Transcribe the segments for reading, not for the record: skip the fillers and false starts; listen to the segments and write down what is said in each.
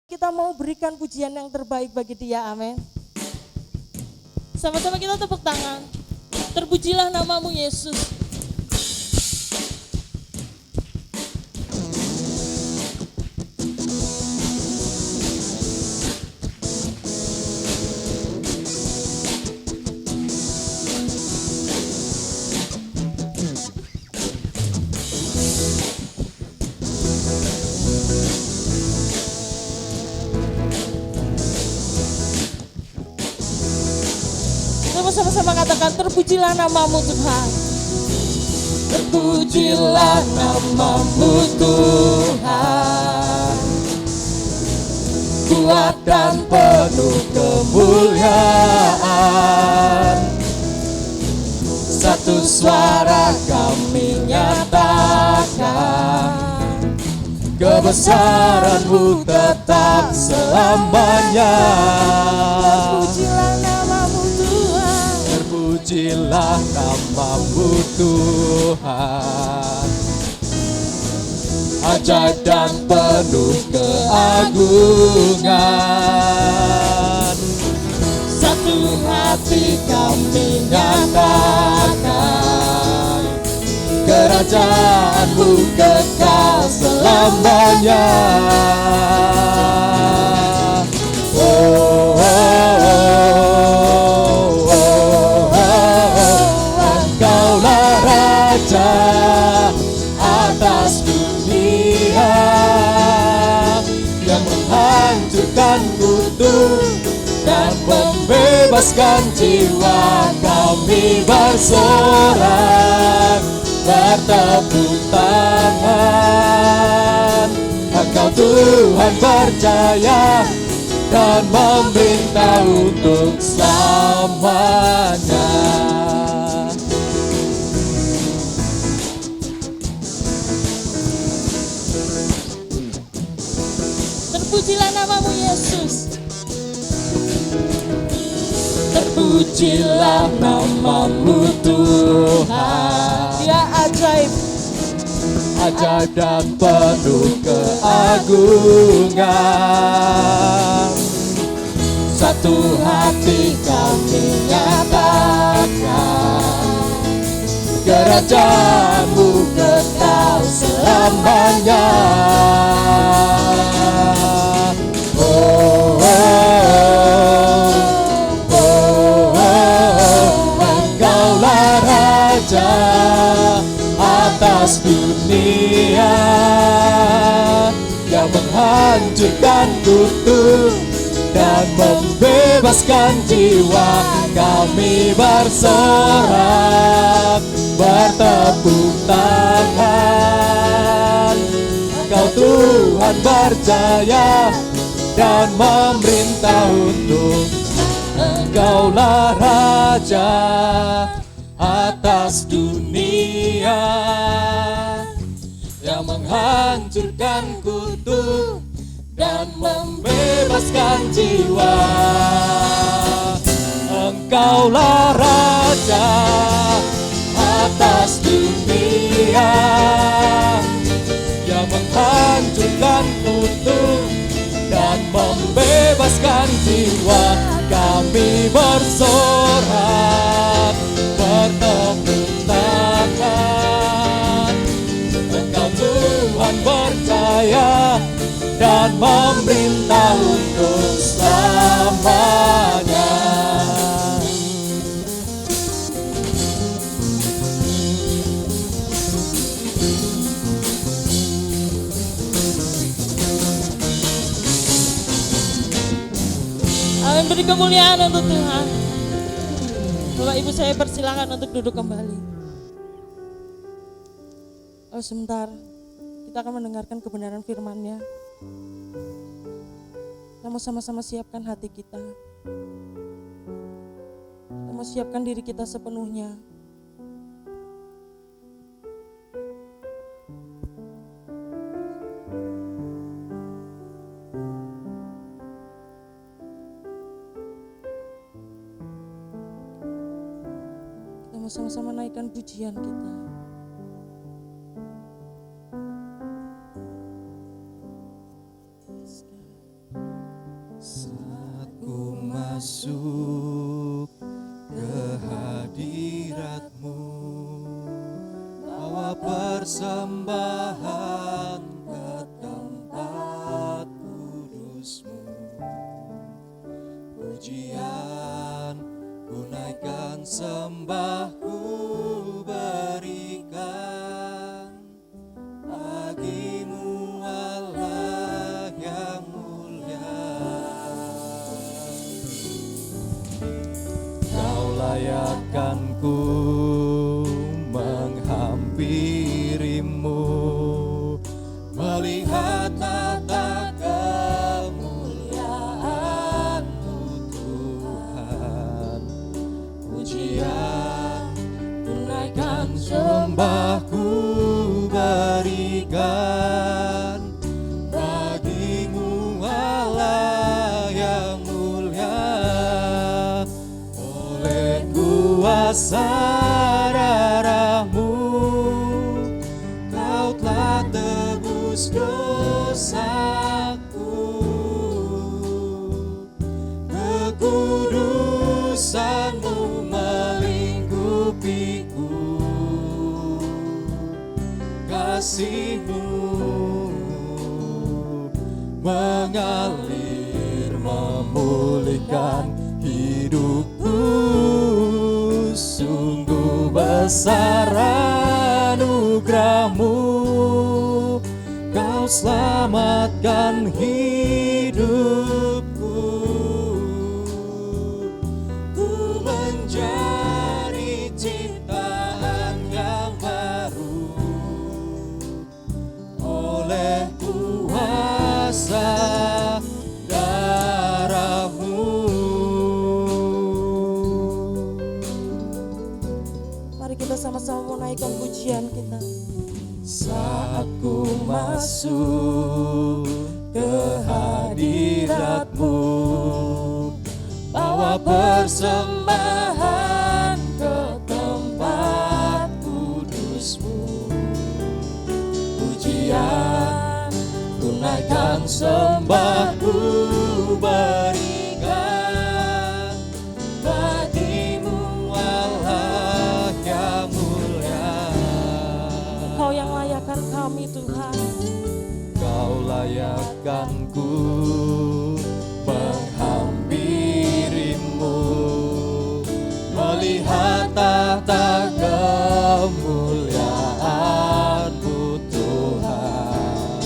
Kita mau berikan pujian yang terbaik bagi Dia, amin. Sama-sama kita tepuk tangan. Terpujilah namamu Yesus. Sama-sama katakan terpujilah namamu Tuhan. Terpujilah namamu Tuhan, kuat dan penuh kemuliaan. Satu suara kami nyatakan, kebesaran-Mu tetap selamanya. Terpujilah namamu Tuhan, terpujilah namamu Tuhan, ajaib dan penuh keagungan. Satu hati kami nyatakan, kerajaan-Mu kekal selamanya. Oh, oh, oh, oh, oh. Engkaulah Raja atas dunia, yang menghancurkan kutuk dan membebaskan jiwa. Kami bersorak, bertepuk tangan. Engkau Tuhan percaya dan memerintah untuk selamanya. Terpujilah namamu Yesus. Terpujilah namamu Tuhan. Dia ajaib, ajaib dan penuh keagungan. Satu hati kami nyatakan, kerajaan-Mu kekal selamanya. Oh, oh, oh, oh. Engkaulah Raja atas dunia, yang menghancurkan kutuk dan membebaskan jiwa. Kami bersorak, bertepuk tangan. Engkau Tuhan berjaya dan memerintah untuk. Engkaulah Raja atas dunia, yang menghancurkan kutuk dan membebaskan jiwa. Engkaulah Raja atas dunia, yang menghancurkan kutuk dan membebaskan jiwa. Kami bersorak, bertepuk tangan. Engkau Tuhan percaya dan memerintah untuk selamanya. Amin. Beri kemuliaan untuk Tuhan. Bapak Ibu saya persilakan untuk duduk kembali. Oh, sebentar, kita akan mendengarkan kebenaran firman-Nya. Kita mau sama-sama siapkan hati kita. Kita mau siapkan diri kita sepenuhnya. Kita mau sama-sama naikkan pujian kita. Yes, God. persembahan ke tempat kudus-Mu. Pujian ku naikkan, sembahku berikan bagi-Mu Allah yang mulia. Kau layakkan ku menghampiri-Mu, melihat tata kemuliaan-Mu Tuhan. Pujian ku naikkan, sembahku berikan bagi-Mu Allah yang mulia. Oleh kuasa darah-Mu Kau telah tebus dosaku, kekudusan-Mu melingkupiku, kasih-Mu mengalir memulihkan hidupku. Sungguh besar anugerah-Mu, Kau selamatkan hidupku. Ku menjadi ciptaan yang baru oleh kuasa darah-Mu. Mari kita sama-sama menaikkan pujian kita. Saat ku masuk ke hadirat-Mu, bawa persembahan ke tempat kudus-Mu. Pujian ku naikkan, sembahku berikan bagi-Mu Allah yang mulia. Kau yang layakkan kami Tuhan. Kau layakkanku menghampiri-Mu, melihat tata kemuliaan-Mu Tuhan.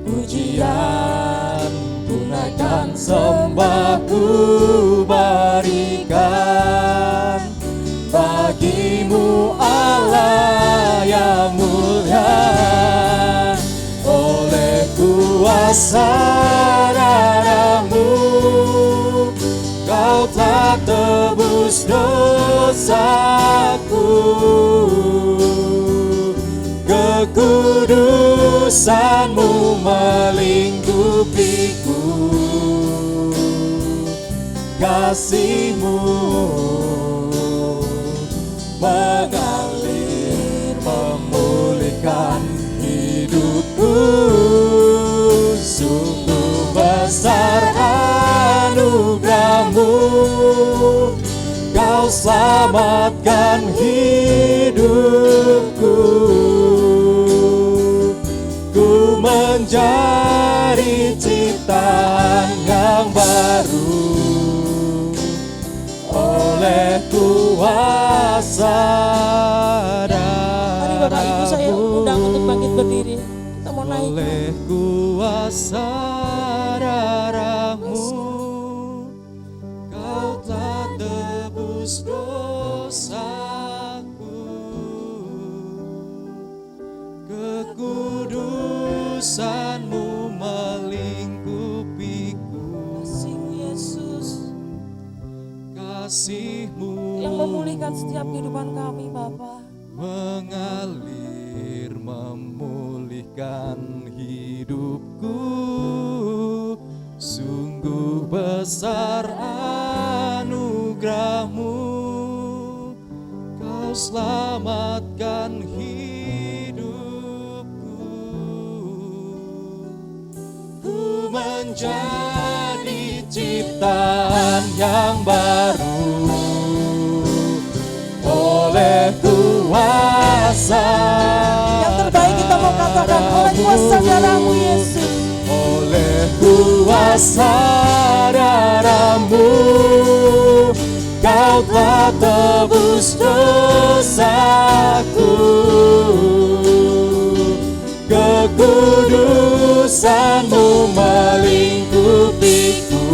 Pujian ku naikkan, sembahku berikan bagi-Mu Allah yang mulia. Oleh kuasa darah-Mu Kau telah tebus dosaku, kekudusan-Mu melingkupiku, kasih-Mu mengalir memulihkan hidupku. Sungguh besar anugerah-Mu, Kau selamatkan hidupku. Ku menjadi ciptaan yang baru oleh kuasa Mari Bapak Ibu saya undang untuk bangkit berdiri. Kita mau naik. oleh kuasa darah-Mu Kau telah tebus dosaku, kekudusan-Mu melingkupiku, Kasih-Mu Yesus kasih-Mu yang memulihkan setiap kehidupan kami Bapa. mengalir memulihkan hidupku. Sungguh besar anugerah-Mu, Kau selamatkan hidupku. Ku menjadi ciptaan yang baru oleh kuasa kuasa darahmu Yesus. Oleh kuasa darahmu Kau telah tebus dosaku. Kekudusanmu melingkupiku,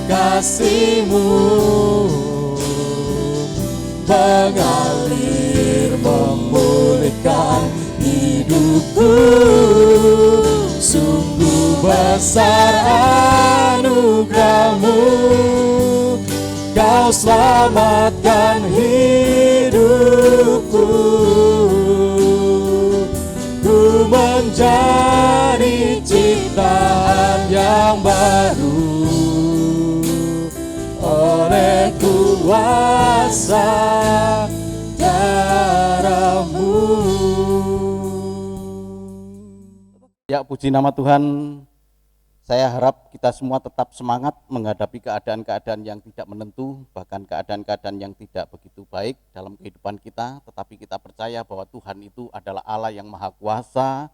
kasihmu mengalir memulihkan hidupku. Sungguh besar anugerahmu, Kau selamatkan hidupku. Ku menjadi ciptaan yang baru oleh kuasa darahmu. Ya, puji nama Tuhan. Saya harap kita semua tetap semangat menghadapi keadaan-keadaan yang tidak menentu, bahkan keadaan-keadaan yang tidak begitu baik dalam kehidupan kita. Tetapi kita percaya bahwa Tuhan itu adalah Allah yang Maha Kuasa,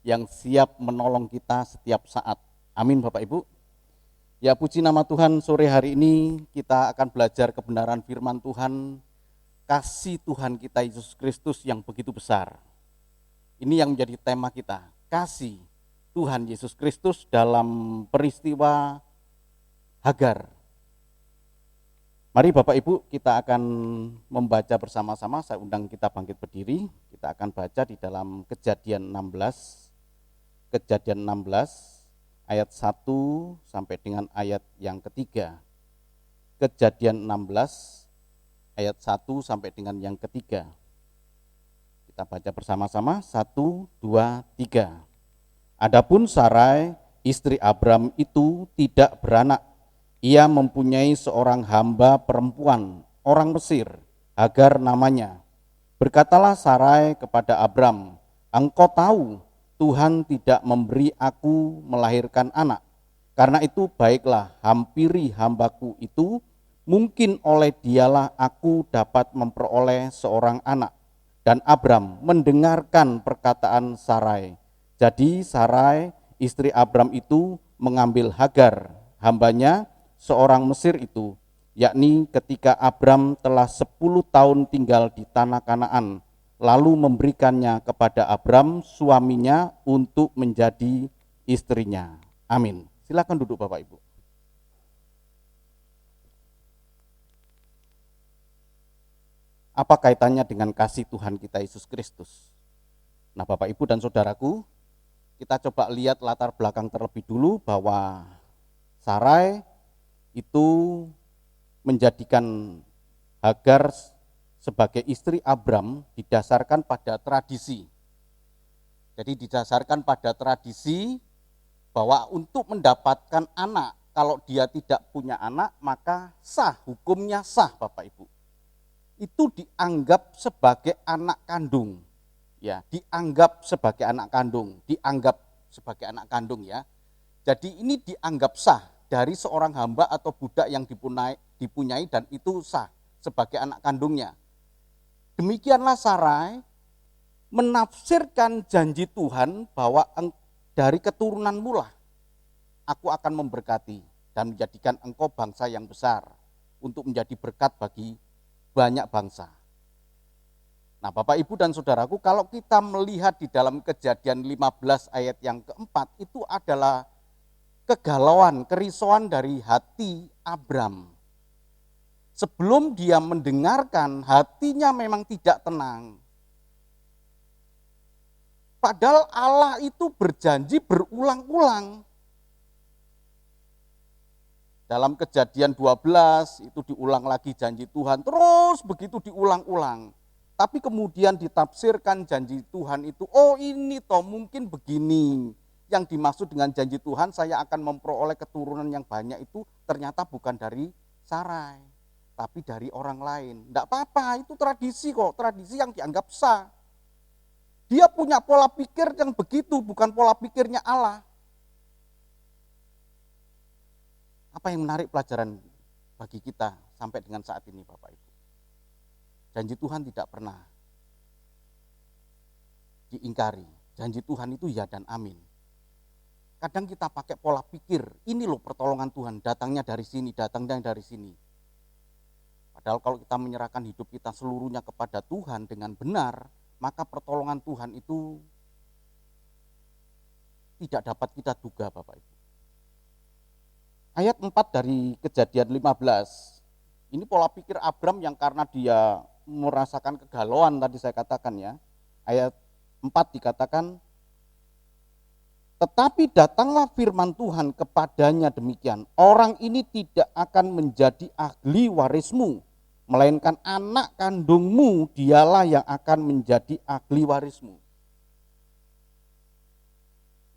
yang siap menolong kita setiap saat. Amin Bapak Ibu. Ya, puji nama Tuhan, sore hari ini kita akan belajar kebenaran firman Tuhan, kasih Tuhan kita Yesus Kristus yang begitu besar. Ini yang menjadi tema kita, kasih Tuhan Yesus Kristus dalam peristiwa Hagar. Mari Bapak Ibu, kita akan membaca bersama-sama. Saya undang kita bangkit berdiri. Kita akan baca di dalam Kejadian 16 ayat 1 sampai dengan ayat yang ketiga. Kejadian 16 ayat 1 sampai dengan yang ketiga. Kita baca bersama-sama, 1, 2, 3. Adapun Sarai, istri Abram itu tidak beranak. Ia mempunyai seorang hamba perempuan, orang Mesir, Hagar namanya. Berkatalah Sarai kepada Abram, engkau tahu Tuhan tidak memberi aku melahirkan anak. Karena itu baiklah hampiri hambaku itu, mungkin oleh dialah aku dapat memperoleh seorang anak. Dan Abram mendengarkan perkataan Sarai. Jadi Sarai, istri Abram itu mengambil Hagar, hambanya, seorang Mesir itu, yakni ketika Abram telah 10 tahun tinggal di tanah Kanaan, lalu memberikannya kepada Abram, suaminya, untuk menjadi istrinya. Amin. Silakan duduk Bapak Ibu. Apa kaitannya dengan kasih Tuhan kita Yesus Kristus? Nah Bapak Ibu dan Saudaraku, kita coba lihat latar belakang terlebih dulu bahwa Sarai itu menjadikan Hagar sebagai istri Abram didasarkan pada tradisi. Jadi didasarkan pada tradisi bahwa untuk mendapatkan anak, kalau dia tidak punya anak maka sah, hukumnya sah Bapak Ibu. Itu dianggap sebagai anak kandung. Ya, dianggap sebagai anak kandung ya. Jadi ini dianggap sah dari seorang hamba atau budak yang dipunyai dan itu sah sebagai anak kandungnya. Demikianlah Sarai menafsirkan janji Tuhan bahwa dari keturunanmu lah aku akan memberkati dan menjadikan engkau bangsa yang besar untuk menjadi berkat bagi banyak bangsa. Nah Bapak Ibu dan Saudaraku, kalau kita melihat di dalam Kejadian 15 ayat yang keempat, itu adalah kegalauan, kerisauan dari hati Abram. Sebelum dia mendengarkan, hatinya memang tidak tenang. Padahal Allah itu berjanji berulang-ulang. Dalam Kejadian 12 itu diulang lagi janji Tuhan, terus begitu diulang-ulang. Tapi kemudian ditafsirkan janji Tuhan itu, oh ini toh mungkin begini. Yang dimaksud dengan janji Tuhan, saya akan memperoleh keturunan yang banyak itu ternyata bukan dari Sarai, tapi dari orang lain. Tidak apa-apa, itu tradisi kok, tradisi yang dianggap sah. Dia punya pola pikir yang begitu, bukan pola pikirnya Allah. Apa yang menarik pelajaran bagi kita sampai dengan saat ini Bapak Ibu? Janji Tuhan tidak pernah diingkari. Janji Tuhan itu ya dan amin. Kadang kita pakai pola pikir, ini loh pertolongan Tuhan, datangnya dari sini, datangnya dari sini. Padahal kalau kita menyerahkan hidup kita seluruhnya kepada Tuhan dengan benar, maka pertolongan Tuhan itu tidak dapat kita duga, Bapak Ibu. Ayat 4 dari Kejadian 15, ini pola pikir Abram yang karena dia merasakan kegalauan tadi saya katakan ya. Ayat 4 dikatakan, tetapi datanglah firman Tuhan kepadanya demikian, orang ini tidak akan menjadi ahli warismu, melainkan anak kandungmu dialah yang akan menjadi ahli warismu.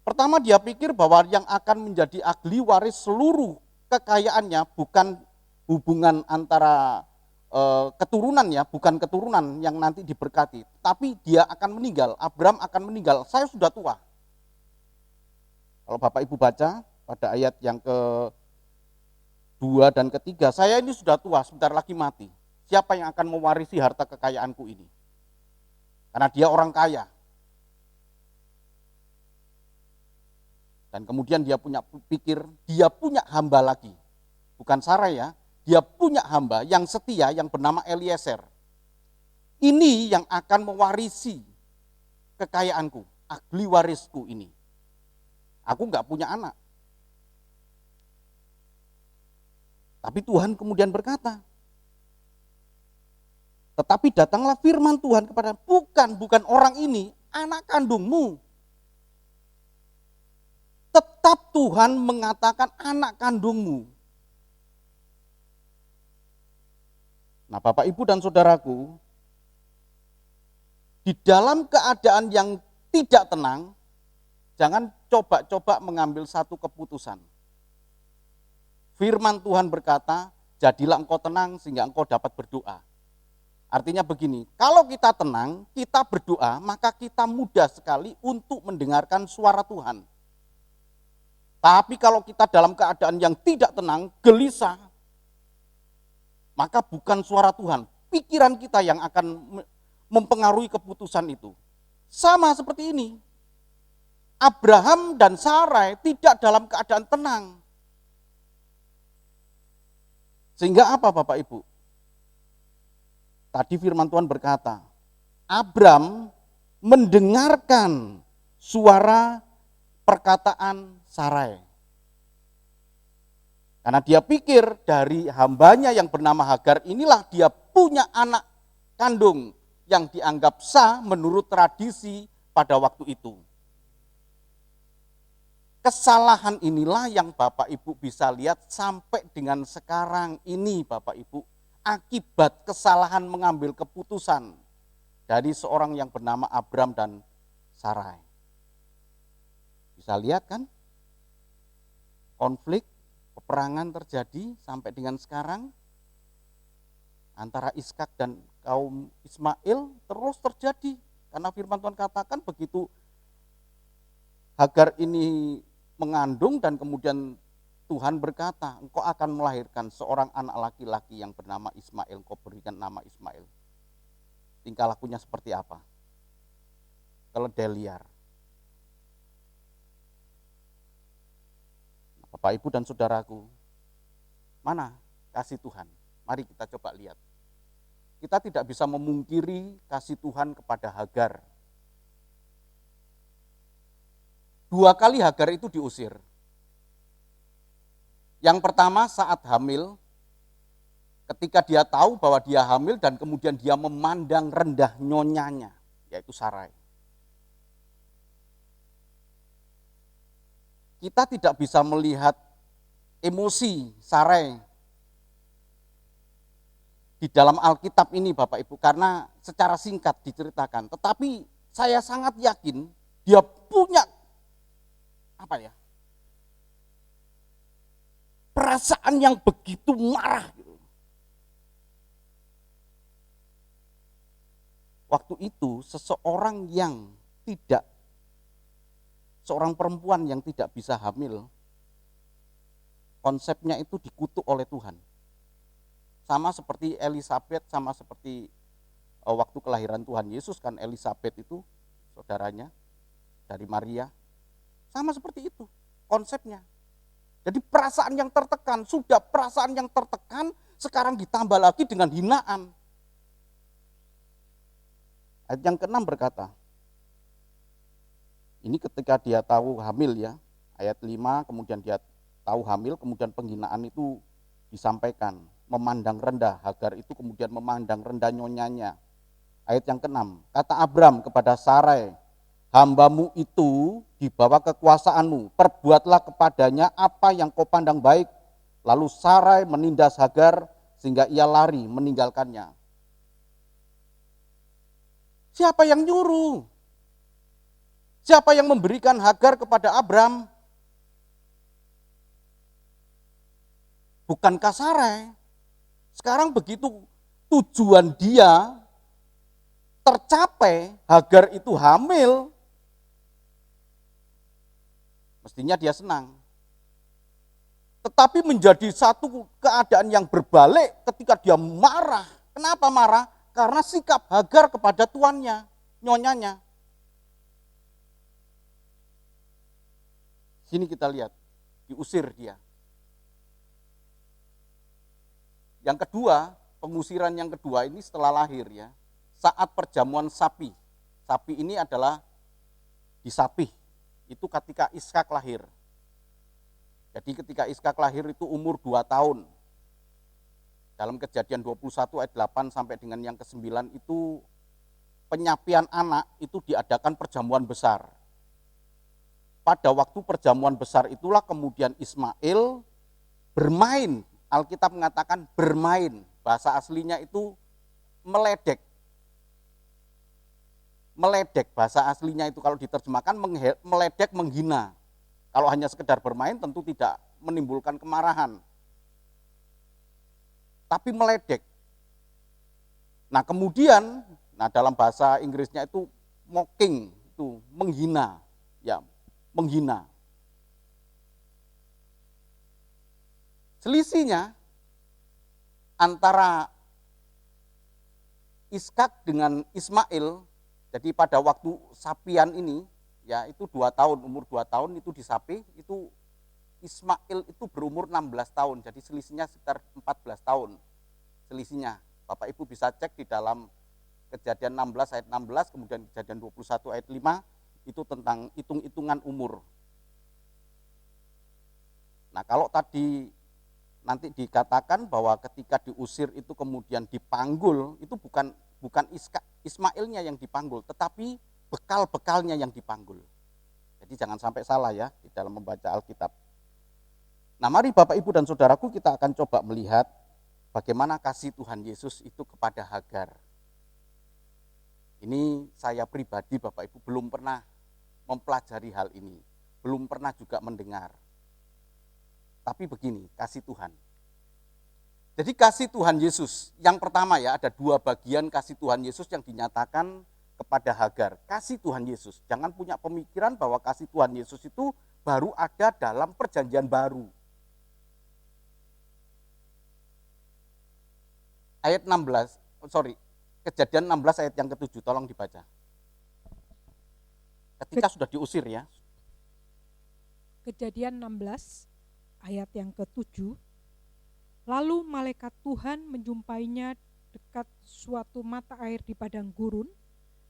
Pertama dia pikir bahwa yang akan menjadi ahli waris seluruh kekayaannya bukan hubungan antara keturunan ya, bukan keturunan yang nanti diberkati, tapi dia akan meninggal, Abram akan meninggal, saya sudah tua. Kalau Bapak Ibu baca pada ayat yang ke-2 dan ke-3, saya ini sudah tua, sebentar lagi mati. Siapa yang akan mewarisi harta kekayaanku ini? Karena dia orang kaya. Dan kemudian dia punya pikir, dia punya hamba lagi. Bukan Sarai ya, dia punya hamba yang setia yang bernama Eliezer. Ini yang akan mewarisi kekayaanku, ahli warisku ini. Aku enggak punya anak. Tapi Tuhan kemudian berkata, tetapi datanglah firman Tuhan kepada bukan orang ini, anak kandungmu. Tetap Tuhan mengatakan anak kandungmu. Nah, Bapak Ibu dan Saudaraku, di dalam keadaan yang tidak tenang, jangan coba-coba mengambil satu keputusan. Firman Tuhan berkata, jadilah engkau tenang sehingga engkau dapat berdoa. Artinya begini, kalau kita tenang, kita berdoa, maka kita mudah sekali untuk mendengarkan suara Tuhan. Tapi kalau kita dalam keadaan yang tidak tenang, gelisah, maka bukan suara Tuhan, pikiran kita yang akan mempengaruhi keputusan itu. Sama seperti ini. Abraham dan Sarai tidak dalam keadaan tenang. Sehingga apa Bapak Ibu? Tadi firman Tuhan berkata, Abram mendengarkan suara perkataan Sarai. Karena dia pikir dari hambanya yang bernama Hagar inilah dia punya anak kandung yang dianggap sah menurut tradisi pada waktu itu. Kesalahan inilah yang Bapak Ibu bisa lihat sampai dengan sekarang ini Bapak Ibu. Akibat kesalahan mengambil keputusan dari seorang yang bernama Abram dan Sarai. Bisa lihat kan? Konflik, peperangan terjadi sampai dengan sekarang. Antara Ishak dan kaum Ismail terus terjadi. Karena firman Tuhan katakan begitu Hagar ini mengandung dan kemudian Tuhan berkata, engkau akan melahirkan seorang anak laki-laki yang bernama Ismail, engkau berikan nama Ismail. Tingkah lakunya seperti apa? Keledai liar. Bapak, Ibu dan Saudaraku, mana kasih Tuhan? Mari kita coba lihat. Kita tidak bisa memungkiri kasih Tuhan kepada Hagar. 2 kali Hagar itu diusir. Yang pertama saat hamil, ketika dia tahu bahwa dia hamil dan kemudian dia memandang rendah nyonyanya, yaitu Sarai. Kita tidak bisa melihat emosi Sarai di dalam Alkitab ini Bapak Ibu, karena secara singkat diceritakan. Tetapi saya sangat yakin dia punya perasaan yang begitu marah gitu. Waktu itu seorang perempuan yang tidak bisa hamil, konsepnya itu dikutuk oleh Tuhan. Sama seperti Elisabeth, sama seperti waktu kelahiran Tuhan Yesus kan, Elisabeth itu saudaranya, dari Maria. Sama seperti itu konsepnya. Jadi perasaan yang tertekan, sudah perasaan yang tertekan, sekarang ditambah lagi dengan hinaan. Ayat yang ke-6 berkata, ini ketika dia tahu hamil ya, ayat 5 kemudian dia tahu hamil, kemudian penghinaan itu disampaikan, memandang rendah. Hagar itu kemudian memandang rendah nyonyanya. Ayat yang ke-6, kata Abram kepada Sarai, hambamu itu di bawah kekuasaanmu, perbuatlah kepadanya apa yang kau pandang baik. Lalu Sarai menindas Hagar sehingga ia lari meninggalkannya. Siapa yang nyuruh? Siapa yang memberikan Hagar kepada Abram? Bukankah Sarai? Sekarang begitu tujuan dia tercapai, Hagar itu hamil, mestinya dia senang. Tetapi menjadi satu keadaan yang berbalik ketika dia marah. Kenapa marah? Karena sikap Hagar kepada tuannya, nyonyanya. Sini kita lihat, diusir dia. Yang kedua, pengusiran yang kedua ini setelah lahir ya. Saat perjamuan sapi. Sapi ini adalah disapih. Itu ketika Ishak lahir. Jadi ketika Ishak lahir itu umur 2 tahun. Dalam Kejadian 21 ayat 8 sampai dengan yang ke-9 itu penyapian anak itu diadakan perjamuan besar. Pada waktu perjamuan besar itulah kemudian Ismail bermain. Alkitab mengatakan bermain. Bahasa aslinya itu meledek. Meledek, bahasa aslinya itu kalau diterjemahkan meledek, menghina. Kalau hanya sekedar bermain tentu tidak menimbulkan kemarahan. Tapi meledek. Nah kemudian, dalam bahasa Inggrisnya itu mocking, itu menghina, ya menghina. Selisihnya antara Ishak dengan Ismail, jadi pada waktu sapian ini, ya itu 2 tahun, umur 2 tahun itu disapih, itu Ismail itu berumur 16 tahun, jadi selisihnya sekitar 14 tahun. Selisihnya, Bapak Ibu bisa cek di dalam Kejadian 16 ayat 16, kemudian Kejadian 21 ayat 5, itu tentang hitung-hitungan umur. Nah kalau tadi nanti dikatakan bahwa ketika diusir itu kemudian dipanggul, itu bukan Ismailnya yang dipanggul, tetapi bekal-bekalnya yang dipanggul. Jadi jangan sampai salah ya di dalam membaca Alkitab. Nah mari Bapak Ibu dan Saudaraku kita akan coba melihat bagaimana kasih Tuhan Yesus itu kepada Hagar. Ini saya pribadi Bapak Ibu belum pernah mempelajari hal ini, belum pernah juga mendengar. Tapi begini, kasih Tuhan. Jadi kasih Tuhan Yesus, yang pertama ya ada 2 bagian kasih Tuhan Yesus yang dinyatakan kepada Hagar. Kasih Tuhan Yesus, jangan punya pemikiran bahwa kasih Tuhan Yesus itu baru ada dalam perjanjian baru. Ayat 16, Kejadian 16 ayat yang ke-7, tolong dibaca. Ketika sudah diusir ya. Kejadian 16 ayat yang ke-7. Lalu malaikat Tuhan menjumpainya dekat suatu mata air di padang gurun,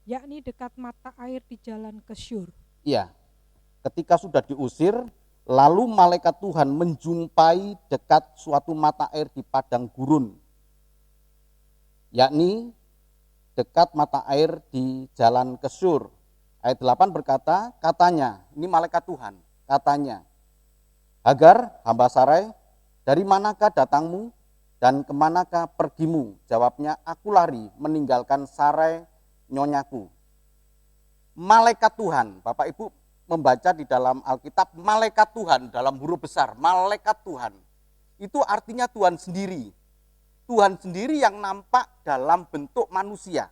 yakni dekat mata air di jalan ke Syur. Iya, ketika sudah diusir, lalu malaikat Tuhan menjumpai dekat suatu mata air di padang gurun, yakni dekat mata air di jalan ke Syur. Ayat 8 berkata, katanya, ini malaikat Tuhan, katanya, Hagar, hamba Sarai, dari manakah datangmu dan kemanakah pergimu? Jawabnya, aku lari meninggalkan Sarai nyonyaku. Malaikat Tuhan, Bapak Ibu membaca di dalam Alkitab, malaikat Tuhan dalam huruf besar, malaikat Tuhan. Itu artinya Tuhan sendiri. Tuhan sendiri yang nampak dalam bentuk manusia.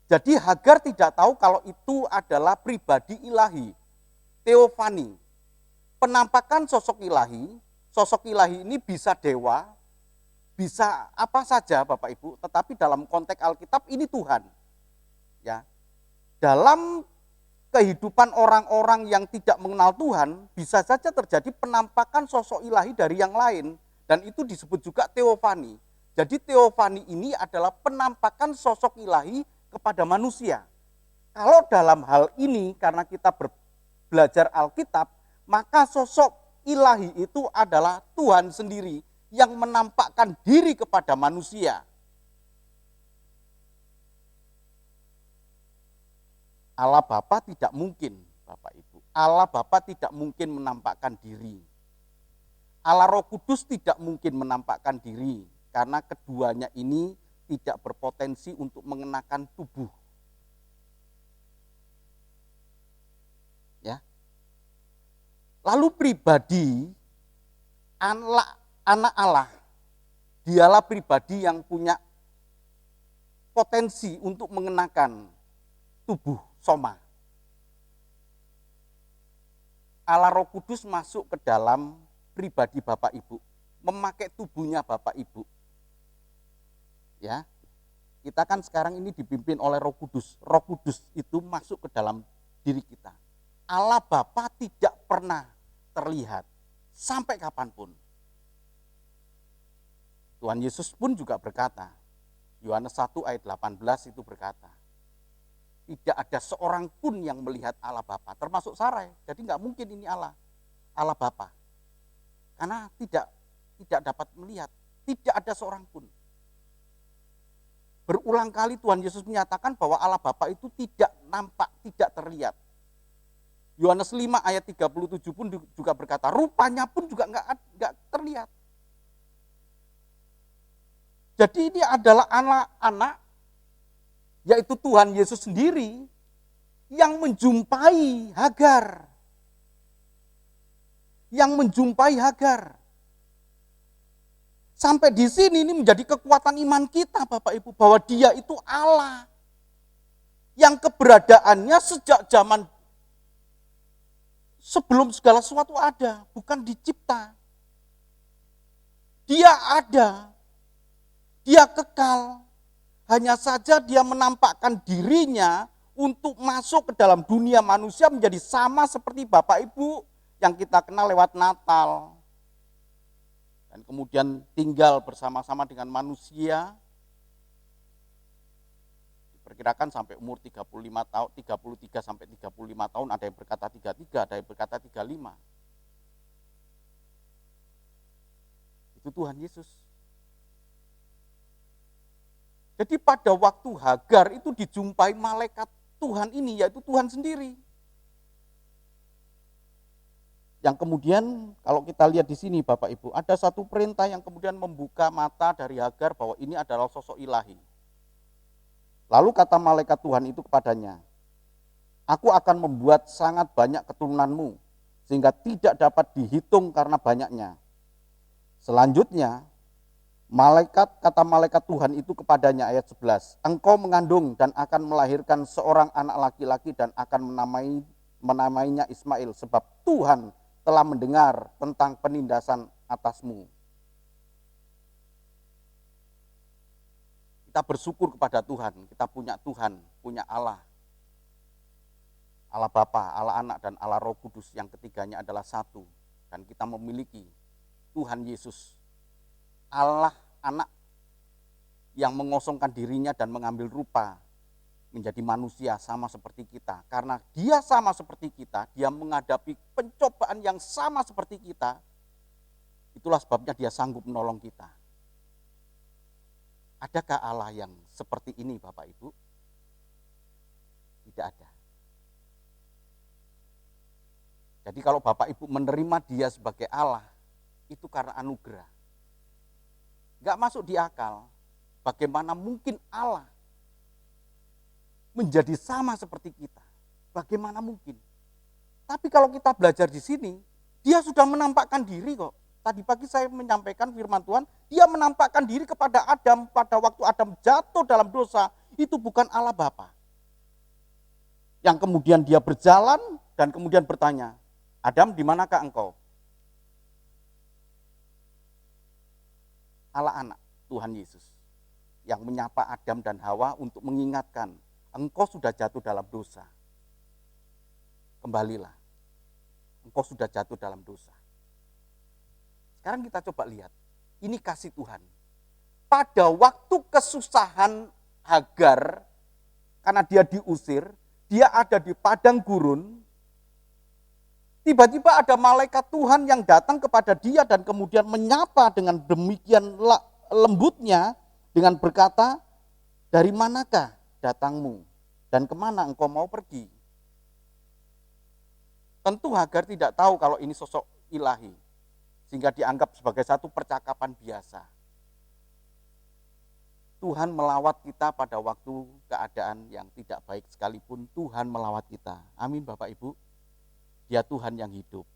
Jadi Hagar tidak tahu kalau itu adalah pribadi ilahi, teofani. Penampakan sosok ilahi ini bisa dewa, bisa apa saja Bapak Ibu, tetapi dalam konteks Alkitab ini Tuhan. Ya. dalam kehidupan orang-orang yang tidak mengenal Tuhan, bisa saja terjadi penampakan sosok ilahi dari yang lain, dan itu disebut juga teofani. Jadi teofani ini adalah penampakan sosok ilahi kepada manusia. Kalau dalam hal ini, karena kita belajar Alkitab, maka sosok ilahi itu adalah Tuhan sendiri yang menampakkan diri kepada manusia. Allah Bapa tidak mungkin, Bapak Ibu. Allah Bapa tidak mungkin menampakkan diri. Allah Roh Kudus tidak mungkin menampakkan diri, karena keduanya ini tidak berpotensi untuk mengenakan tubuh. Ya. Lalu pribadi anak Allah, dialah pribadi yang punya potensi untuk mengenakan tubuh soma. Allah Roh Kudus masuk ke dalam pribadi Bapak Ibu, memakai tubuhnya Bapak Ibu. Ya. Kita kan sekarang ini dipimpin oleh Roh Kudus. Roh Kudus itu masuk ke dalam diri kita. Allah Bapa tidak pernah terlihat sampai kapanpun. Tuhan Yesus pun juga berkata, Yohanes 1 ayat 18 itu berkata, tidak ada seorang pun yang melihat Allah Bapa, termasuk Sarai. Jadi nggak mungkin ini Allah Bapa. Karena tidak dapat melihat, tidak ada seorang pun. Berulang kali Tuhan Yesus menyatakan bahwa Allah Bapa itu tidak nampak, tidak terlihat. Yohanes 5 ayat 37 pun juga berkata, rupanya pun juga nggak terlihat. Jadi ini adalah anak-anak, yaitu Tuhan Yesus sendiri yang menjumpai Hagar. Yang menjumpai Hagar. Sampai di sini ini menjadi kekuatan iman kita Bapak Ibu, bahwa Dia itu Allah. Yang keberadaannya sejak zaman sebelum segala sesuatu ada, bukan dicipta. Dia ada. Dia kekal. Hanya saja dia menampakkan dirinya untuk masuk ke dalam dunia manusia menjadi sama seperti Bapak Ibu yang kita kenal lewat Natal. Dan kemudian tinggal bersama-sama dengan manusia. Diperkirakan sampai umur 35 tahun, 33 sampai 35 tahun, ada yang berkata 33, ada yang berkata 35. Itu Tuhan Yesus. Jadi pada waktu Hagar itu dijumpai malaikat Tuhan ini, yaitu Tuhan sendiri. Yang kemudian kalau kita lihat di sini Bapak Ibu, ada satu perintah yang kemudian membuka mata dari Hagar bahwa ini adalah sosok ilahi. Lalu kata malaikat Tuhan itu kepadanya, aku akan membuat sangat banyak keturunanmu, sehingga tidak dapat dihitung karena banyaknya. Selanjutnya, kata malaikat Tuhan itu kepadanya ayat 11, engkau mengandung dan akan melahirkan seorang anak laki-laki dan akan menamainya Ismail, sebab Tuhan telah mendengar tentang penindasan atasmu. Kita bersyukur kepada Tuhan, kita punya Tuhan, punya Allah. Allah Bapa, Allah Anak, dan Allah Roh Kudus, yang ketiganya adalah satu. Dan kita memiliki Tuhan Yesus, Allah Anak yang mengosongkan dirinya dan mengambil rupa menjadi manusia sama seperti kita. Karena Dia sama seperti kita, Dia menghadapi pencobaan yang sama seperti kita. Itulah sebabnya Dia sanggup menolong kita. Adakah Allah yang seperti ini Bapak Ibu? Tidak ada. Jadi kalau Bapak Ibu menerima Dia sebagai Allah, itu karena anugerah. Gak masuk di akal, bagaimana mungkin Allah menjadi sama seperti kita. Bagaimana mungkin? Tapi kalau kita belajar di sini, Dia sudah menampakkan diri kok. Tadi pagi saya menyampaikan firman Tuhan, Dia menampakkan diri kepada Adam pada waktu Adam jatuh dalam dosa. Itu bukan Allah Bapa. Yang kemudian Dia berjalan dan kemudian bertanya, Adam, di manakah engkau? Allah Anak, Tuhan Yesus, yang menyapa Adam dan Hawa untuk mengingatkan engkau sudah jatuh dalam dosa. Kembalilah, engkau sudah jatuh dalam dosa. Sekarang kita coba lihat, ini kasih Tuhan. Pada waktu kesusahan Hagar, karena dia diusir, dia ada di padang gurun, tiba-tiba ada malaikat Tuhan yang datang kepada dia dan kemudian menyapa dengan demikian lembutnya dengan berkata, dari manakah datangmu dan kemana engkau mau pergi? Tentu Hagar tidak tahu kalau ini sosok ilahi, sehingga dianggap sebagai satu percakapan biasa. Tuhan melawat kita pada waktu keadaan yang tidak baik sekalipun, Tuhan melawat kita. Amin Bapak Ibu. Dia Tuhan yang hidup.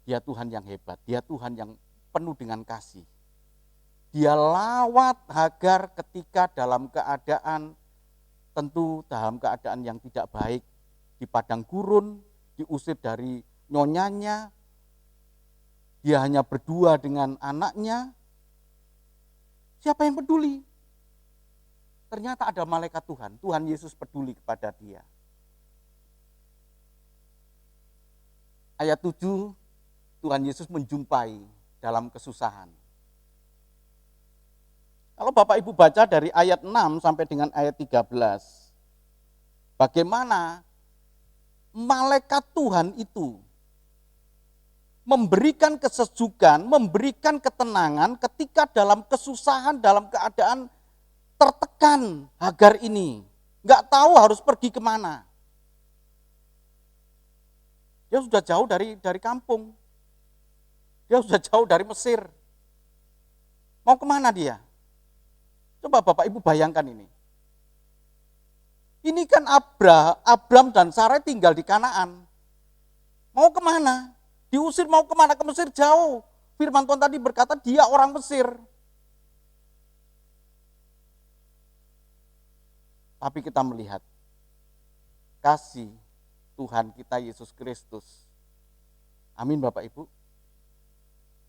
Dia Tuhan yang hebat. Dia Tuhan yang penuh dengan kasih. Dia lawat Hagar ketika dalam keadaan, tentu dalam keadaan yang tidak baik, di padang gurun, diusir dari nyonyanya, dia hanya berdua dengan anaknya. Siapa yang peduli? Ternyata ada malaikat Tuhan, Tuhan Yesus peduli kepada dia. Ayat 7, Tuhan Yesus menjumpai dalam kesusahan. Kalau Bapak Ibu baca dari ayat 6 sampai dengan ayat 13, bagaimana malaikat Tuhan itu memberikan kesejukan, memberikan ketenangan ketika dalam kesusahan, dalam keadaan tertekan Hagar ini. Nggak tahu harus pergi kemana. Dia sudah jauh dari kampung. Dia sudah jauh dari Mesir. Mau kemana dia? Coba Bapak Ibu bayangkan ini. Ini kan Abram dan Sarai tinggal di Kanaan. Mau kemana? Diusir mau kemana? Ke Mesir jauh. Firman Tuhan tadi berkata dia orang Mesir. Tapi kita melihat kasih Tuhan kita Yesus Kristus. Amin Bapak Ibu.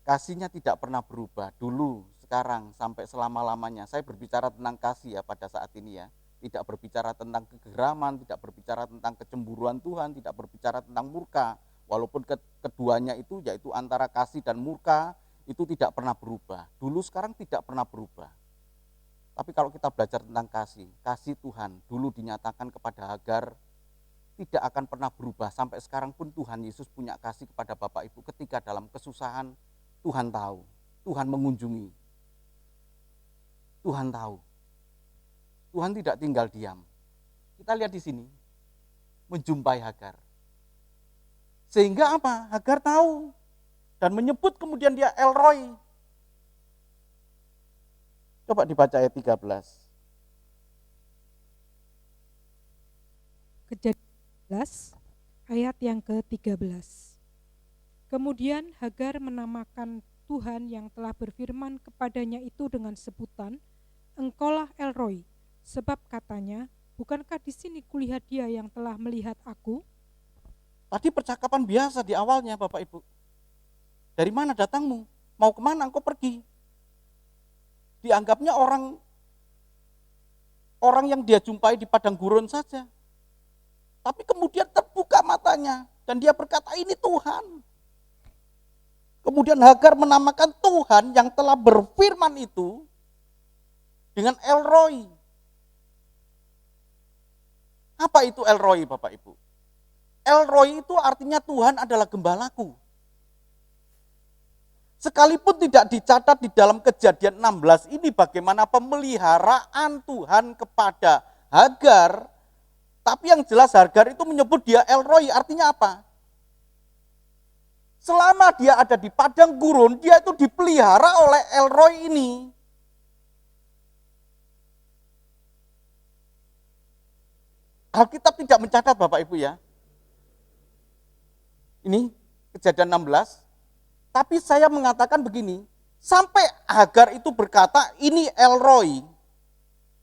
Kasihnya tidak pernah berubah. Dulu, sekarang, sampai selama-lamanya. Saya berbicara tentang kasih ya pada saat ini ya. Tidak berbicara tentang kegeraman, tidak berbicara tentang kecemburuan Tuhan, tidak berbicara tentang murka. Walaupun keduanya itu yaitu antara kasih dan murka itu tidak pernah berubah. Dulu sekarang tidak pernah berubah. Tapi kalau kita belajar tentang kasih Tuhan dulu dinyatakan kepada Hagar tidak akan pernah berubah. Sampai sekarang pun Tuhan Yesus punya kasih kepada Bapak Ibu ketika dalam kesusahan Tuhan tahu, Tuhan mengunjungi. Tuhan tahu. Tuhan tidak tinggal diam. Kita lihat di sini, menjumpai Hagar. Sehingga apa? Hagar tahu dan menyebut kemudian dia El Roi. Coba dibaca ayat 13. Kejadian 11 ayat yang ke-13. Kemudian Hagar menamakan Tuhan yang telah berfirman kepadanya itu dengan sebutan, Engkaulah El Roi, sebab katanya, bukankah di sini kulihat dia yang telah melihat aku? Tadi percakapan biasa di awalnya Bapak Ibu. Dari mana datangmu? Mau kemana engkau pergi? Dianggapnya orang yang dia jumpai di padang gurun saja. Tapi kemudian terbuka matanya dan dia berkata ini Tuhan. Kemudian Hagar menamakan Tuhan yang telah berfirman itu dengan El Roi. Apa itu El Roi Bapak Ibu? El Roi itu artinya Tuhan adalah gembalaku. Sekalipun tidak dicatat di dalam Kejadian 16 ini bagaimana pemeliharaan Tuhan kepada Hagar, tapi yang jelas Hagar itu menyebut dia El Roi, artinya apa? Selama dia ada di padang gurun, dia itu dipelihara oleh El Roi ini. Alkitab tidak mencatat Bapak Ibu ya. Ini Kejadian 16. Tapi saya mengatakan begini, sampai Hagar itu berkata ini El Roi,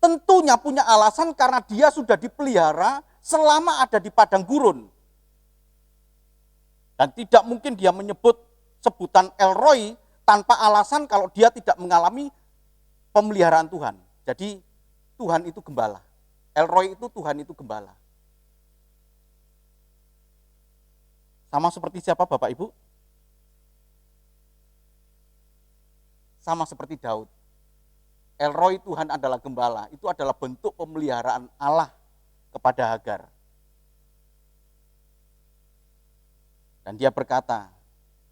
tentunya punya alasan karena dia sudah dipelihara selama ada di padang gurun. Dan tidak mungkin dia menyebut sebutan El Roi tanpa alasan kalau dia tidak mengalami pemeliharaan Tuhan. Jadi Tuhan itu gembala. El Roy itu Tuhan itu gembala. Sama seperti siapa Bapak Ibu? Sama seperti Daud. El Roy Tuhan adalah gembala. Itu adalah bentuk pemeliharaan Allah kepada Hagar. Dan dia berkata,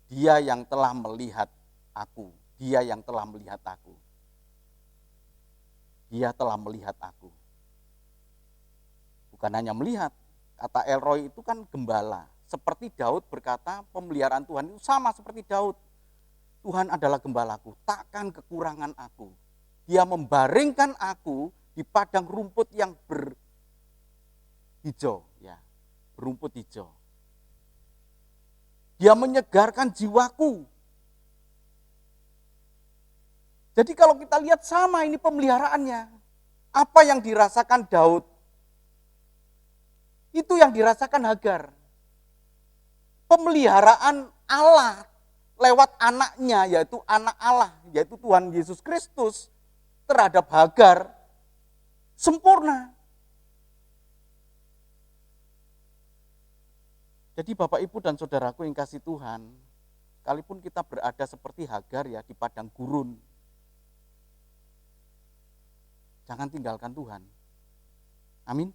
dia yang telah melihat aku. Dia yang telah melihat aku. Dia telah melihat aku. Bukan hanya melihat. Kata El Roy itu kan gembala. Seperti Daud berkata, pemeliharaan Tuhan itu sama seperti Daud. Tuhan adalah gembalaku, takkan kekurangan aku. Dia membaringkan aku di padang rumput yang berhijau, ya, berumput hijau. Dia menyegarkan jiwaku. Jadi kalau kita lihat sama ini pemeliharaannya. Apa yang dirasakan Daud? Itu yang dirasakan Hagar. Pemeliharaan Allah lewat anaknya, yaitu anak Allah, yaitu Tuhan Yesus Kristus terhadap Hagar sempurna. Jadi Bapak Ibu dan Saudaraku yang kasih Tuhan, sekalipun kita berada seperti Hagar ya di padang gurun, jangan tinggalkan Tuhan. Amin.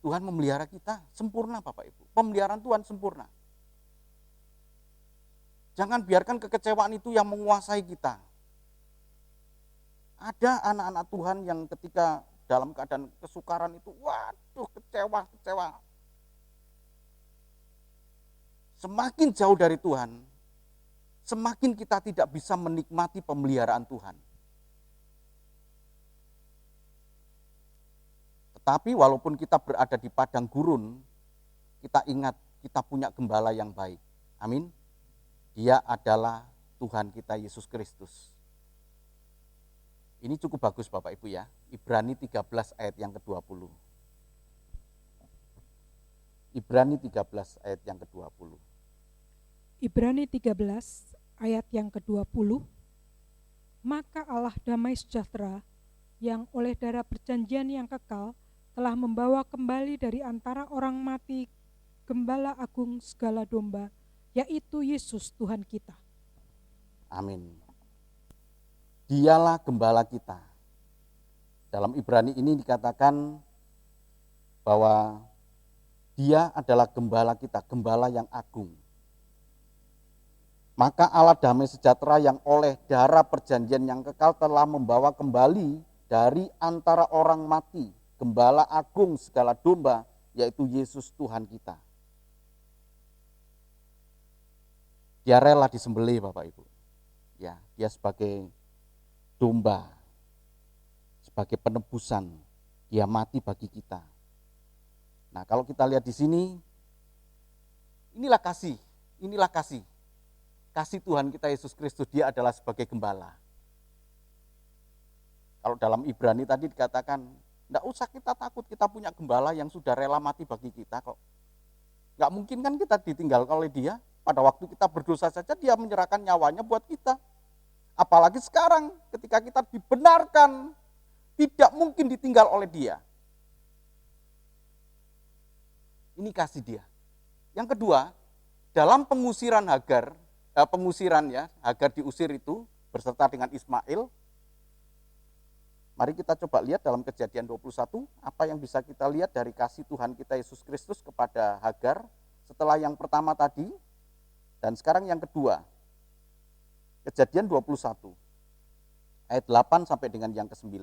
Tuhan memelihara kita sempurna Bapak Ibu. Pemeliharaan Tuhan sempurna. Jangan biarkan kekecewaan itu yang menguasai kita. Ada anak-anak Tuhan yang ketika dalam keadaan kesukaran itu, waduh kecewa. Semakin jauh dari Tuhan, semakin kita tidak bisa menikmati pemeliharaan Tuhan. Tetapi walaupun kita berada di padang gurun, kita ingat kita punya gembala yang baik. Amin. Dia adalah Tuhan kita Yesus Kristus. Ini cukup bagus Bapak Ibu ya. Ibrani 13 ayat yang ke-20. Ibrani 13 ayat yang ke-20. Ibrani 13 ayat yang ke-20. Maka Allah damai sejahtera yang oleh darah perjanjian yang kekal telah membawa kembali dari antara orang mati Gembala Agung segala domba, yaitu Yesus Tuhan kita. Amin. Dialah gembala kita. Dalam Ibrani ini dikatakan bahwa dia adalah gembala kita, gembala yang agung. Maka Allah damai sejahtera yang oleh darah perjanjian yang kekal telah membawa kembali dari antara orang mati Gembala agung segala domba, yaitu Yesus Tuhan kita. Dia rela disembelih Bapak Ibu. Ya, dia sebagai domba, sebagai penebusan, dia mati bagi kita. Nah, kalau kita lihat di sini, inilah kasih. Kasih Tuhan kita Yesus Kristus, dia adalah sebagai gembala. Kalau dalam Ibrani tadi dikatakan, enggak usah kita takut, kita punya gembala yang sudah rela mati bagi kita kok. Enggak mungkin kan kita ditinggalkan oleh dia. Pada waktu kita berdosa saja dia menyerahkan nyawanya buat kita. Apalagi sekarang ketika kita dibenarkan, tidak mungkin ditinggal oleh dia. Ini kasih dia. Yang kedua, dalam pengusiran Hagar, Hagar diusir itu beserta dengan Ismail. Mari kita coba lihat dalam Kejadian 21, apa yang bisa kita lihat dari kasih Tuhan kita Yesus Kristus kepada Hagar setelah yang pertama tadi, dan sekarang yang kedua. Kejadian 21, ayat 8 sampai dengan yang ke-9.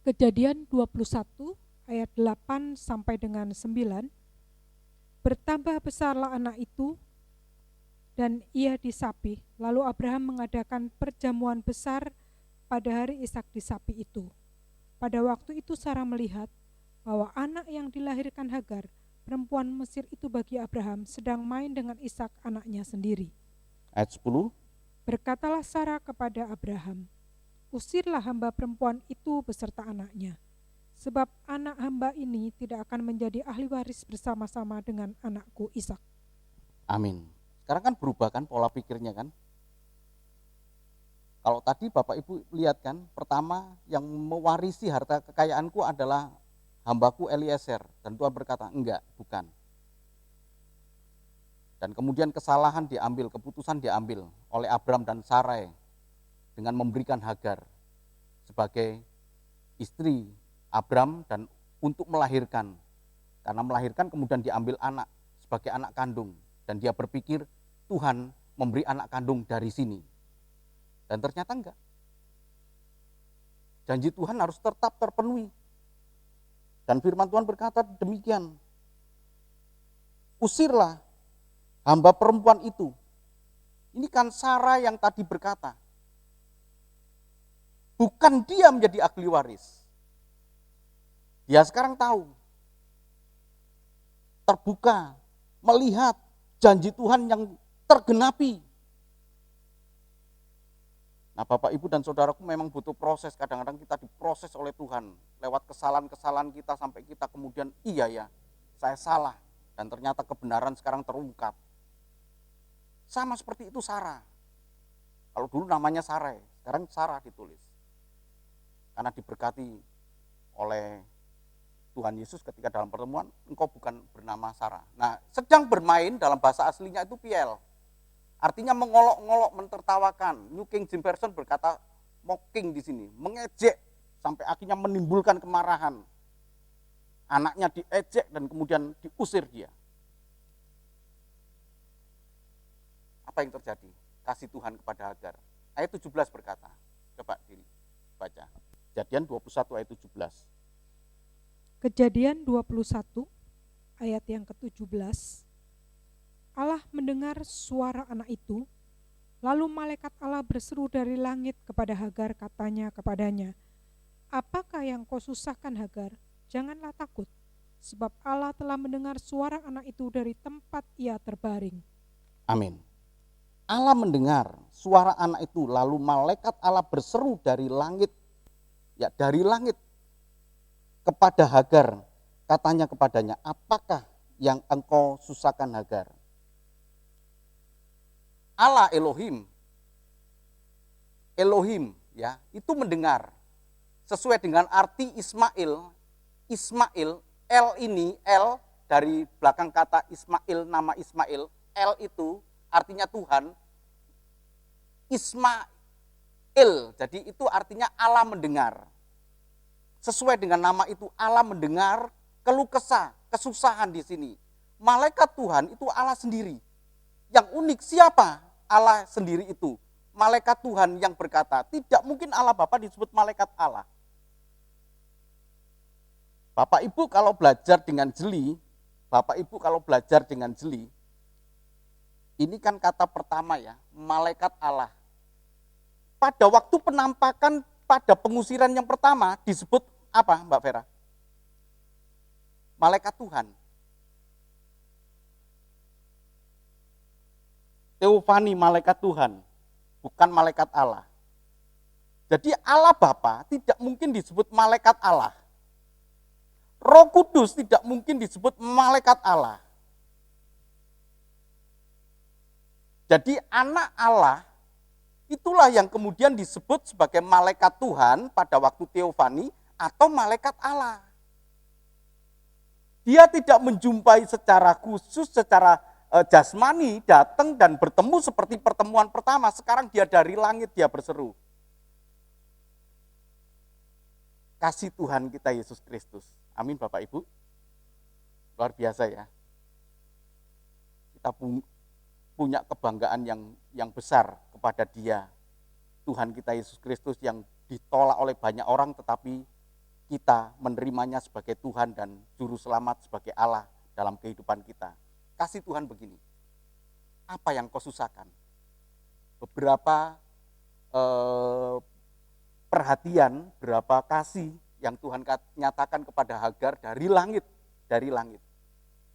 Kejadian 21 ayat 8 sampai dengan 9. Bertambah besarlah anak itu dan ia disapi. Lalu Abraham mengadakan perjamuan besar pada hari Ishak disapi itu. Pada waktu itu Sarah melihat bahwa anak yang dilahirkan Hagar, perempuan Mesir itu bagi Abraham, sedang main dengan Ishak anaknya sendiri. Ayat 10. Berkatalah Sarah kepada Abraham, usirlah hamba perempuan itu beserta anaknya, sebab anak hamba ini tidak akan menjadi ahli waris bersama-sama dengan anakku Ishak. Amin. Sekarang kan berubah kan pola pikirnya kan. Kalau tadi Bapak Ibu lihat kan, pertama yang mewarisi harta kekayaanku adalah hambaku Eliezer. Dan Tuhan berkata, enggak, bukan. Dan kemudian kesalahan diambil, keputusan diambil oleh Abram dan Sarai dengan memberikan Hagar sebagai istri Abram dan untuk melahirkan. Karena melahirkan kemudian diambil anak sebagai anak kandung. Dan dia berpikir Tuhan memberi anak kandung dari sini. Dan ternyata enggak. Janji Tuhan harus tetap terpenuhi. Dan firman Tuhan berkata demikian. Usirlah hamba perempuan itu. Ini kan Sarah yang tadi berkata. Bukan dia menjadi ahli waris. Dia sekarang tahu. Terbuka, melihat janji Tuhan yang tergenapi. Nah Bapak Ibu dan Saudaraku memang butuh proses, kadang-kadang kita diproses oleh Tuhan lewat kesalahan-kesalahan kita sampai kita kemudian iya ya saya salah dan ternyata kebenaran sekarang terungkap. Sama seperti itu Sarah. Kalau dulu namanya Sarai, sekarang Sarah ditulis. Karena diberkati oleh Tuhan Yesus ketika dalam pertemuan, engkau bukan bernama Sarah. Nah sedang bermain dalam bahasa aslinya itu piel. Artinya mengolok-ngolok, mentertawakan. New King James Version berkata mocking di sini, mengejek sampai akhirnya menimbulkan kemarahan. Anaknya diejek dan kemudian diusir dia. Apa yang terjadi? Kasih Tuhan kepada Hagar. Ayat 17 berkata, coba dibaca. Kejadian 21 ayat 17. Kejadian 21 ayat yang ke-17. Allah mendengar suara anak itu, lalu malaikat Allah berseru dari langit kepada Hagar, katanya kepadanya, apakah yang kau susahkan Hagar? Janganlah takut, sebab Allah telah mendengar suara anak itu dari tempat ia terbaring. Amin. Allah mendengar suara anak itu, lalu malaikat Allah berseru dari langit, ya dari langit kepada Hagar, katanya kepadanya, apakah yang engkau susahkan Hagar? Allah Elohim ya, itu mendengar sesuai dengan arti Ismail. Ismail, El ini, El dari belakang kata Ismail, nama Ismail, El itu artinya Tuhan. Ismail, jadi itu artinya Allah mendengar. Sesuai dengan nama itu, Allah mendengar keluh kesah, kesusahan di sini. Malaikat Tuhan itu Allah sendiri. Yang unik siapa? Allah sendiri itu. Malaikat Tuhan yang berkata, tidak mungkin Allah Bapa disebut malaikat Allah. Bapak Ibu kalau belajar dengan jeli, ini kan kata pertama ya, malaikat Allah. Pada waktu penampakan pada pengusiran yang pertama disebut apa Mbak Vera? Malaikat Tuhan. Teofani malaikat Tuhan, bukan malaikat Allah. Jadi Allah Bapa tidak mungkin disebut malaikat Allah. Roh Kudus tidak mungkin disebut malaikat Allah. Jadi anak Allah itulah yang kemudian disebut sebagai malaikat Tuhan pada waktu teofani atau malaikat Allah. Dia tidak menjumpai secara khusus, secara jasmani datang dan bertemu seperti pertemuan pertama. Sekarang dia dari langit, dia berseru. Kasih Tuhan kita Yesus Kristus. Amin Bapak Ibu. Luar biasa ya. Kita punya kebanggaan yang besar kepada dia. Tuhan kita Yesus Kristus yang ditolak oleh banyak orang tetapi kita menerimanya sebagai Tuhan dan Juru Selamat sebagai Allah dalam kehidupan kita. Kasih Tuhan begini, apa yang kau susahkan? Beberapa perhatian, berapa kasih yang Tuhan nyatakan kepada Hagar dari langit.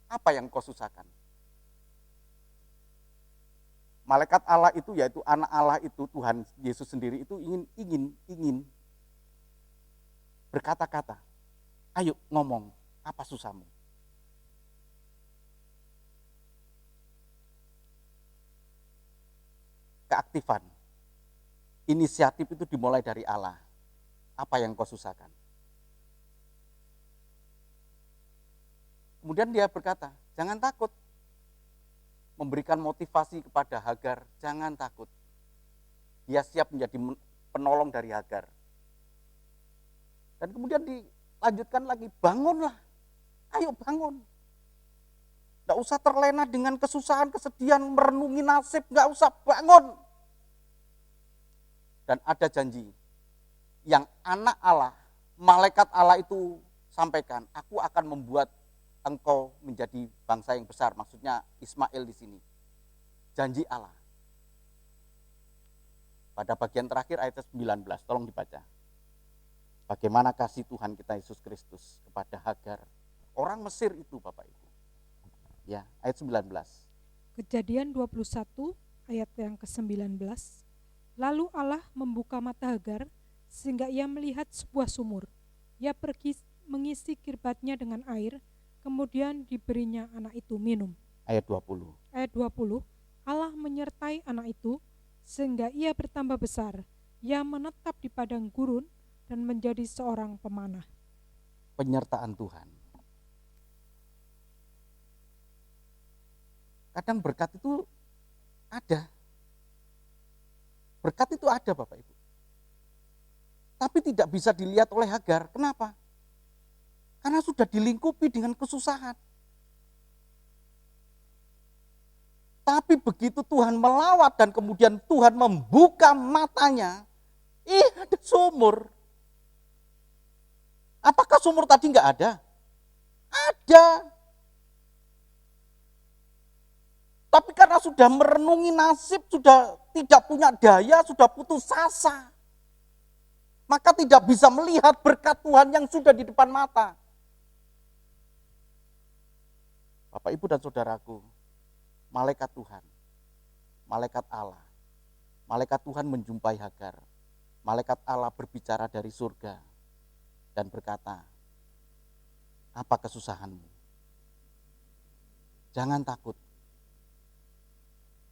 Apa yang kau susahkan? Malaikat Allah itu yaitu anak Allah itu, Tuhan Yesus sendiri itu ingin berkata-kata, ayo ngomong, apa susahmu? Keaktifan. inisiatif itu dimulai dari Allah. Apa yang kau susahkan? Kemudian dia berkata, jangan takut. Memberikan motivasi kepada Hagar, jangan takut. Dia siap menjadi penolong dari Hagar. Dan kemudian dilanjutkan lagi, bangunlah. Ayo bangun. Tidak usah terlena dengan kesusahan, kesedihan, merenungi nasib, tidak usah, bangun. Dan ada janji yang anak Allah, malaikat Allah itu sampaikan, aku akan membuat engkau menjadi bangsa yang besar. Maksudnya Ismail di sini. Janji Allah. Pada bagian terakhir ayat 19, tolong dibaca. Bagaimana kasih Tuhan kita Yesus Kristus kepada Hagar. Orang Mesir itu Bapak Ibu. Ya, ayat 19. Kejadian 21 ayat yang ke-19. Lalu Allah membuka mata Hagar sehingga ia melihat sebuah sumur. Ia pergi mengisi kirbatnya dengan air, kemudian diberinya anak itu minum. Ayat 20. Ayat 20. Allah menyertai anak itu sehingga ia bertambah besar. Ia menetap di padang gurun dan menjadi seorang pemanah. Penyertaan Tuhan. Kadang berkat itu ada. Berkat itu ada Bapak Ibu. Tapi tidak bisa dilihat oleh Hagar. Kenapa? Karena sudah dilingkupi dengan kesusahan. Tapi begitu Tuhan melawat dan kemudian Tuhan membuka matanya, ada sumur. Apakah sumur tadi enggak ada? Ada. Tapi karena sudah merenungi nasib, sudah tidak punya daya, sudah putus asa, maka tidak bisa melihat berkat Tuhan yang sudah di depan mata. Bapak, Ibu, dan saudaraku, malaikat Tuhan, malaikat Allah, malaikat Tuhan menjumpai Hagar. Malaikat Allah berbicara dari surga dan berkata, apa kesusahanmu? Jangan takut.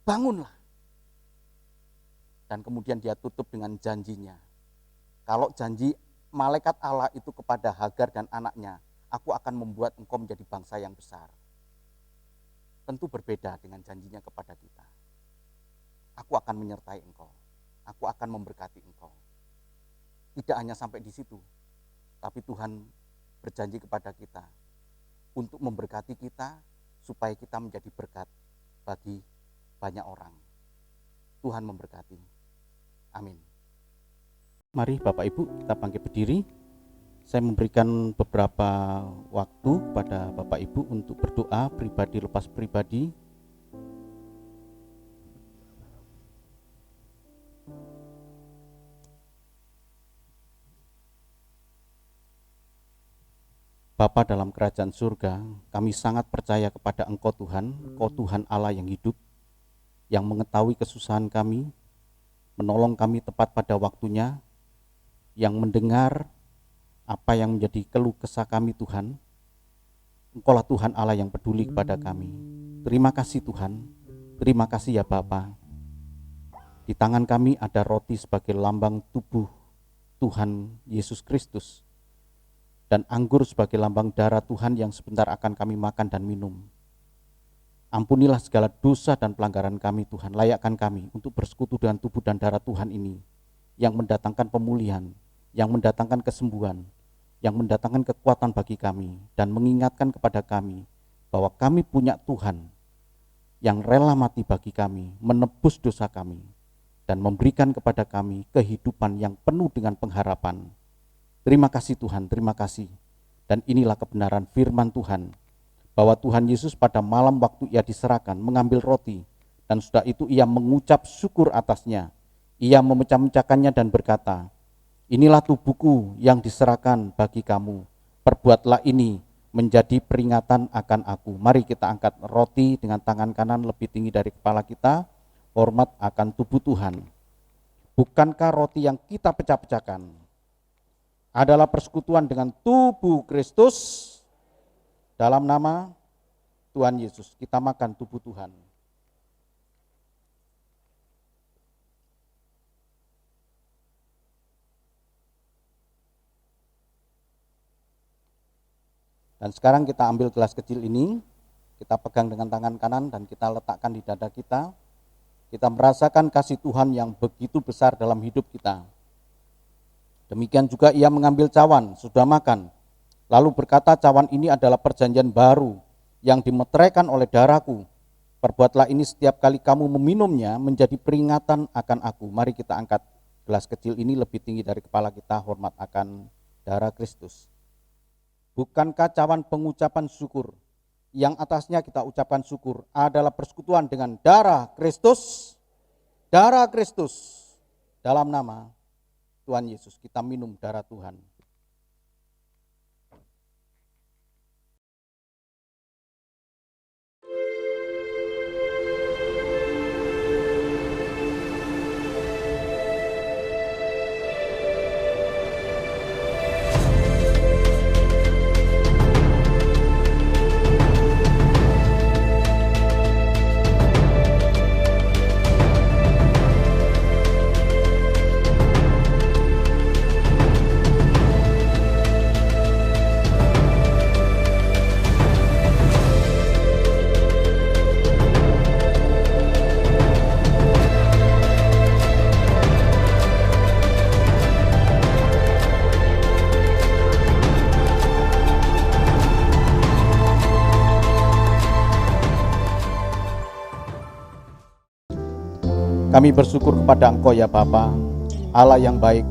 Bangunlah. Dan kemudian dia tutup dengan janjinya. Kalau janji malaikat Allah itu kepada Hagar dan anaknya, aku akan membuat engkau menjadi bangsa yang besar. Tentu berbeda dengan janjinya kepada kita. Aku akan menyertai engkau. Aku akan memberkati engkau. Tidak hanya sampai di situ, tapi Tuhan berjanji kepada kita untuk memberkati kita supaya kita menjadi berkat bagi banyak orang. Tuhan memberkati. Amin. Mari Bapak Ibu kita bangkit berdiri. Saya memberikan beberapa waktu pada Bapak Ibu untuk berdoa pribadi lepas pribadi. Bapa dalam kerajaan surga, kami sangat percaya kepada Engkau Tuhan, Engkau Tuhan Allah yang hidup, yang mengetahui kesusahan kami, menolong kami tepat pada waktunya, yang mendengar apa yang menjadi keluh kesah kami Tuhan. Engkaulah Tuhan Allah yang peduli kepada kami. Terima kasih Tuhan, terima kasih ya Bapa. Di tangan kami ada roti sebagai lambang tubuh Tuhan Yesus Kristus, dan anggur sebagai lambang darah Tuhan yang sebentar akan kami makan dan minum. Ampunilah segala dosa dan pelanggaran kami Tuhan, layakkan kami untuk bersekutu dengan tubuh dan darah Tuhan ini, yang mendatangkan pemulihan, yang mendatangkan kesembuhan, yang mendatangkan kekuatan bagi kami, dan mengingatkan kepada kami bahwa kami punya Tuhan yang rela mati bagi kami, menebus dosa kami, dan memberikan kepada kami kehidupan yang penuh dengan pengharapan. Terima kasih Tuhan, terima kasih. Dan inilah kebenaran firman Tuhan, bahwa Tuhan Yesus pada malam waktu ia diserahkan mengambil roti, dan sudah itu ia mengucap syukur atasnya. Ia memecah-mecahkannya dan berkata, inilah tubuhku yang diserahkan bagi kamu, perbuatlah ini menjadi peringatan akan aku. Mari kita angkat roti dengan tangan kanan lebih tinggi dari kepala kita, hormat akan tubuh Tuhan. Bukankah roti yang kita pecah-pecahkan adalah persekutuan dengan tubuh Kristus? Dalam nama Tuhan Yesus, kita makan tubuh Tuhan. Dan sekarang kita ambil gelas kecil ini, kita pegang dengan tangan kanan dan kita letakkan di dada kita. Kita merasakan kasih Tuhan yang begitu besar dalam hidup kita. Demikian juga ia mengambil cawan, sudah makan, lalu berkata, cawan ini adalah perjanjian baru yang dimeteraikan oleh darahku. Perbuatlah ini setiap kali kamu meminumnya menjadi peringatan akan aku. Mari kita angkat gelas kecil ini lebih tinggi dari kepala kita, hormat akan darah Kristus. Bukankah cawan pengucapan syukur? Yang atasnya kita ucapkan syukur adalah persekutuan dengan darah Kristus. Darah Kristus. Dalam nama Tuhan Yesus kita minum darah Tuhan. Kami bersyukur kepada Engkau ya Bapa, Allah yang baik.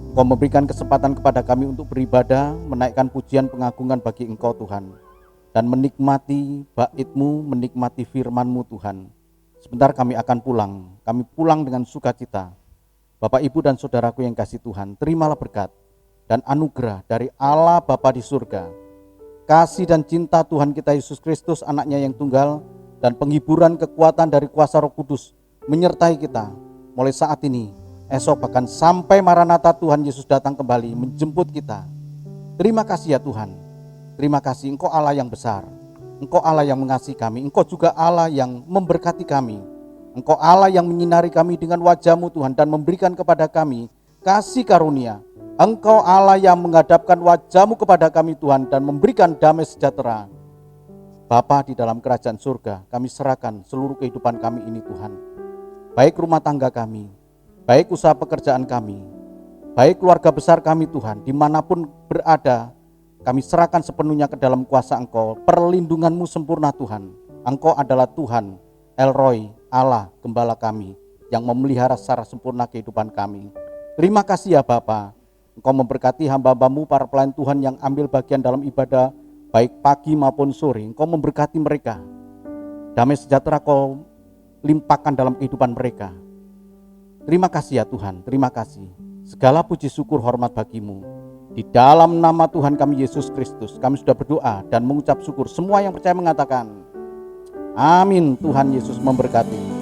Engkau memberikan kesempatan kepada kami untuk beribadah, menaikkan pujian pengagungan bagi Engkau Tuhan, dan menikmati bait-Mu, menikmati firman-Mu Tuhan. Sebentar kami akan kami pulang dengan sukacita. Bapak, Ibu, dan saudaraku yang kasih Tuhan, terimalah berkat dan anugerah dari Allah Bapa di surga, kasih dan cinta Tuhan kita Yesus Kristus, anaknya yang tunggal, dan penghiburan kekuatan dari kuasa Roh Kudus menyertai kita mulai saat ini, esok, bahkan sampai Maranatha Tuhan Yesus datang kembali menjemput kita. Terima kasih ya Tuhan. Terima kasih, Engkau Allah yang besar, Engkau Allah yang mengasihi kami, Engkau juga Allah yang memberkati kami, Engkau Allah yang menyinari kami dengan wajah-Mu Tuhan dan memberikan kepada kami kasih karunia. Engkau Allah yang menghadapkan wajah-Mu kepada kami Tuhan dan memberikan damai sejahtera. Bapa di dalam kerajaan surga, kami serahkan seluruh kehidupan kami ini Tuhan. Baik rumah tangga kami, baik usaha pekerjaan kami, baik keluarga besar kami Tuhan, dimanapun berada, kami serahkan sepenuhnya ke dalam kuasa Engkau. Perlindungan-Mu sempurna Tuhan. Engkau adalah Tuhan, El Roy, Allah, Gembala kami, yang memelihara secara sempurna kehidupan kami. Terima kasih ya Bapa. Engkau memberkati hamba-hamba-Mu, para pelayan Tuhan yang ambil bagian dalam ibadah, baik pagi maupun sore. Engkau memberkati mereka. Damai sejahtera Kau limpahkan dalam kehidupan mereka. Terima kasih ya Tuhan, terima kasih. Segala puji syukur hormat bagi-Mu. Di dalam nama Tuhan kami Yesus Kristus, kami sudah berdoa dan mengucap syukur. Semua yang percaya mengatakan, amin. Tuhan Yesus memberkati.